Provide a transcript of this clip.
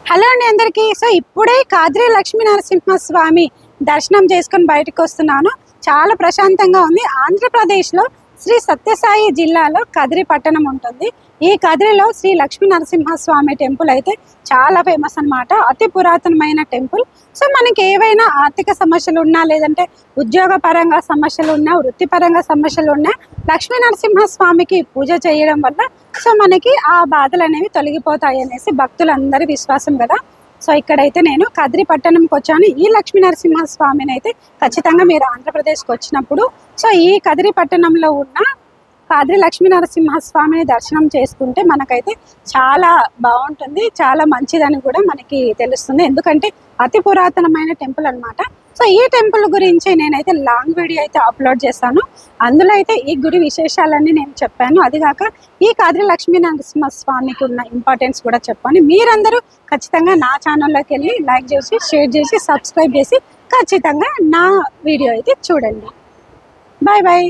Hello అండి అందరికీ. So ఇప్పుడే కాద్రి లక్ష్మీ నరసింహస్వామి దర్శనం చేసుకొని బయటకు వస్తున్నాను. చాలా ప్రశాంతంగా ఉంది. ఆంధ్రప్రదేశ్లో శ్రీ సత్యసాయి జిల్లాలో కదిరి పట్టణం ఉంటుంది. ఈ కదిరిలో శ్రీ లక్ష్మీ నరసింహస్వామి టెంపుల్ అయితే చాలా ఫేమస్ అన్నమాట. అతి పురాతనమైన టెంపుల్. సో మనకి ఏవైనా ఆర్థిక సమస్యలు ఉన్నా, లేదంటే ఉద్యోగ పరంగా సమస్యలు ఉన్నా, వృత్తిపరంగా సమస్యలు ఉన్నా లక్ష్మీ నరసింహస్వామికి పూజ చేయడం వల్ల సో మనకి ఆ బాధలు అనేవి తొలగిపోతాయి అనేసి భక్తులందరి విశ్వాసం కదా. సో ఇక్కడైతే నేను కదిరి పట్టణంకి వచ్చాను. ఈ లక్ష్మీ నరసింహస్వామిని అయితే ఖచ్చితంగా మీరు ఆంధ్రప్రదేశ్కి వచ్చినప్పుడు సో ఈ కదిరి పట్టణంలో ఉన్న కాద్రి లక్ష్మీ నరసింహస్వామిని దర్శనం చేసుకుంటే మనకైతే చాలా బాగుంటుంది, చాలా మంచిదని కూడా మనకి తెలుస్తుంది. ఎందుకంటే అతి పురాతనమైన టెంపుల్ అన్నమాట. సో ఈ టెంపుల్ గురించి నేనైతే లాంగ్ వీడియో అయితే అప్లోడ్ చేస్తాను. అందులో అయితే ఈ గుడి విశేషాలన్నీ నేను చెప్పాను. అదిగాక ఈ కాద్రి లక్ష్మీ నరసింహస్వామికి ఉన్న ఇంపార్టెన్స్ కూడా చెప్పాను. మీరందరూ ఖచ్చితంగా నా ఛానల్లోకి వెళ్ళి లైక్ చేసి, షేర్ చేసి, సబ్స్క్రైబ్ చేసి ఖచ్చితంగా నా వీడియో అయితే చూడండి. Bye bye.